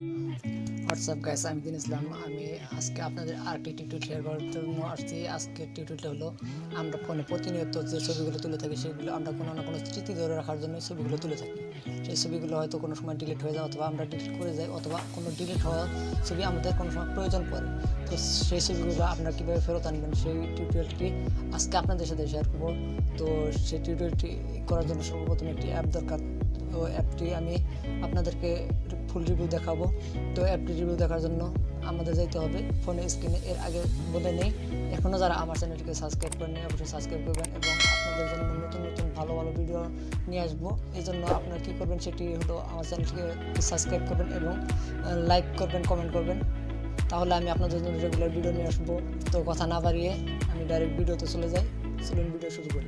WhatsApp guys, আমি দিন ইসলাম। আমি আজকে আপনাদের আরেকটি টিউটোরিয়াল শেয়ার করার জন্য আসছি। আজকের টিউটোরিয়ালটা হলো আমরা ফোনে প্রতিনিয়ত যে ছবিগুলো তুলে থাকি সেগুলো আমরা কোনো না কোনো স্মৃতি ধরে রাখার জন্য ছবিগুলো তুলে থাকি। সেই ছবিগুলো হয়তো কোনো সময় ডিলিট হয়ে যায়, অথবা আমরা ডিলিট করে যাই, অথবা কোনো ডিলিট হওয়া ছবি আমাদের কোনো সময় প্রয়োজন পড়ে। তো সেই ছবিগুলো আপনারা কীভাবে ফেরত আনবেন সেই টিউটোরিয়ালটি আজকে আপনাদের সাথে শেয়ার করব। তো সেই টিউটোরিয়ালটি করার জন্য সর্বপ্রথম একটি অ্যাপ দরকার। তো অ্যাপটি আমি আপনাদেরকে ফুল রিভিউ দেখাবো। তো অ্যাপটি রিভিউ দেখার জন্য আমাদের যাইতে হবে ফোনে স্ক্রিনে। এর আগে বলে নেই, এখনও যারা আমার চ্যানেলটিকে সাবস্ক্রাইব করেনি অবশ্যই সাবস্ক্রাইব করবেন, এবং আপনাদের জন্য নতুন নতুন ভালো ভালো ভিডিও নিয়ে আসবো। এই জন্য আপনারা কী করবেন সেটি হলো আমার চ্যানেলটিকে সাবস্ক্রাইব করবেন এবং লাইক করবেন, কমেন্ট করবেন, তাহলে আমি আপনাদের জন্য রেগুলার ভিডিও নিয়ে আসবো। তো কথা না বাড়িয়ে আমি ডাইরেক্ট ভিডিওতে চলে যাই। চলুন ভিডিও শুরু করি।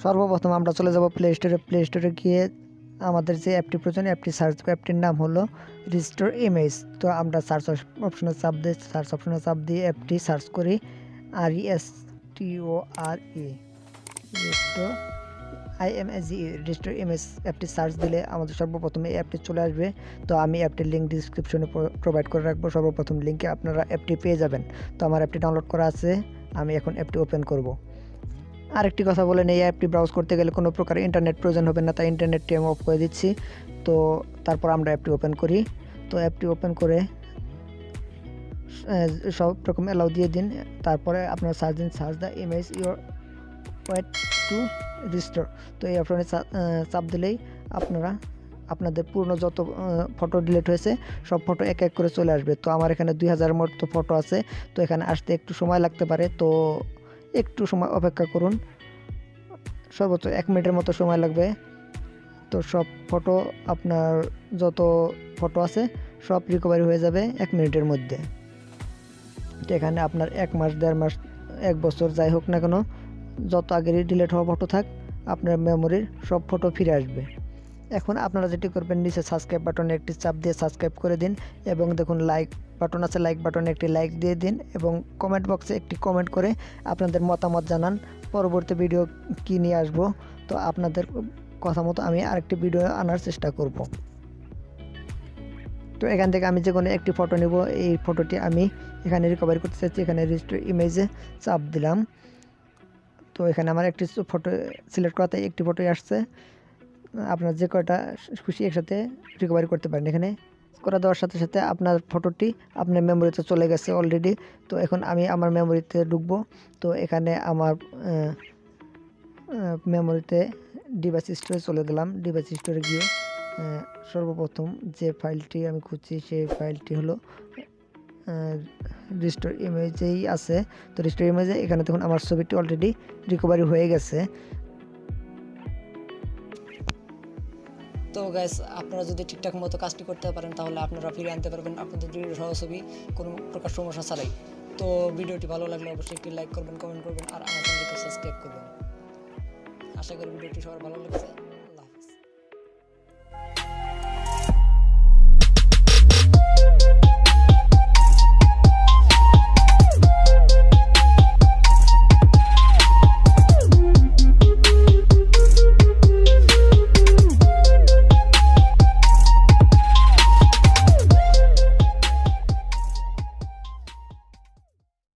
সর্বপ্রথম আমরা চলে যাব প্লে স্টোরে। প্লে স্টোরে গিয়ে আমাদের যে অ্যাপটি প্রয়োজন অ্যাপটি সার্চ করব। অ্যাপটির নাম হলো রিস্টোর ইমেজ। তো আমরা সার্চ অপশনে চাপ দিয়ে অ্যাপটি সার্চ করি RESTORE রিস্টোর রিস্টোর ইমেজ অ্যাপটি সার্চ দিলে আমাদের সর্বপ্রথম এই অ্যাপটি চলে আসবে। তো আমি অ্যাপটির লিঙ্ক ডিসক্রিপশনে প্রোভাইড করে রাখবো। সর্বপ্রথম লিঙ্কে আপনারা অ্যাপটি পেয়ে যাবেন। তো আমার অ্যাপটি ডাউনলোড করা আছে, আমি এখন অ্যাপটি ওপেন করব। আরেকটি কথা বলে নেই, এই অ্যাপটি ব্রাউজ করতে গেলে কোনো প্রকার ইন্টারনেট প্রয়োজন হবে না, তাই ইন্টারনেটটি আমি অফ করে দিচ্ছি। তো তারপর আমরা অ্যাপটি ওপেন করি। তো অ্যাপটি ওপেন করে সব রকম অ্যালাউ দিয়ে দিন। তারপরে আপনারা search the image your wait to restore. তো এই অপশনে চাপ দিলেই আপনারা আপনাদের পুরনো যত ফটো ডিলিট হয়েছে সব ফটো এক এক করে চলে আসবে। তো আমার এখানে 2000 মতো ফটো আছে, তো এখানে আসতে একটু সময় লাগতে পারে, তো একটু সময় অপেক্ষা করুন। সর্বোচ্চ 1 মিনিটের মতো সময় লাগবে। তো সব ফটো, আপনার যত ফটো আছে সব রিকভারি হয়ে যাবে 1 মিনিটের মধ্যে। তো এখানে আপনার 1 মাস, 1.5 মাস, 1 বছর যাই হোক না কেন, যত আগেরই ডিলিট হওয়া ফটো থাক আপনার মেমোরির সব ফটো ফিরে আসবে। এখন আপনারা যেটি করবেন, নিচে সাবস্ক্রাইব বাটনে একটি চাপ দিয়ে সাবস্ক্রাইব করে দিন, এবং দেখুন লাইক বাটন আছে, লাইক বাটনে একটি লাইক দিয়ে দিন, এবং কমেন্ট বক্সে একটি কমেন্ট করে আপনাদের মতামত জানান পরবর্তী ভিডিও কী নিয়ে আসবো। তো আপনাদের কথা মতো আমি আরেকটি ভিডিও আনার চেষ্টা করব। তো এখান থেকে আমি যে কোনো একটি ফটো নেব। এই ফটোটি আমি এখানে রিকভারি করতে চাচ্ছি। এখানে রেজিস্টার ইমেজে চাপ দিলাম। তো এখানে আমার একটি ফটো সিলেক্ট করা, তাই একটি ফটোই আসছে। আপনার যে কয়টা খুশি একসাথে রিকভারি করতে পারেন। এখানে করে দেওয়ার সাথে সাথে আপনার ফটোটি আপনার মেমোরিতে চলে গেছে অলরেডি। তো এখন আমি আমার মেমোরিতে ঢুকবো। তো এখানে আমার মেমোরিতে ডিভাইস স্টোরে চলে গেলাম। ডিভাইস স্টোরে গিয়ে সর্বপ্রথম যে ফাইলটি আমি খুঁজছি সেই ফাইলটি হলো রিস্টোর ইমেজেই আছে। তো রিস্টোর ইমেজে এখানে দেখুন আমার ছবিটি অলরেডি রিকভারি হয়ে গেছে। তো গাইস, আপনারা যদি ঠিকঠাক মতো কাজটি করতে পারেন তাহলে আপনারা ফিরে আনতে পারবেন আপনাদের ভিডিও সহ ছবি কোনো প্রকার সমস্যা ছাড়াই। তো ভিডিওটি ভালো লাগলে অবশ্যই একটি লাইক করবেন, কমেন্ট করবেন, আর আমার চ্যানেলকে সাবস্ক্রাইব করবেন। আশা করি ভিডিওটি সবার ভালো লাগছে।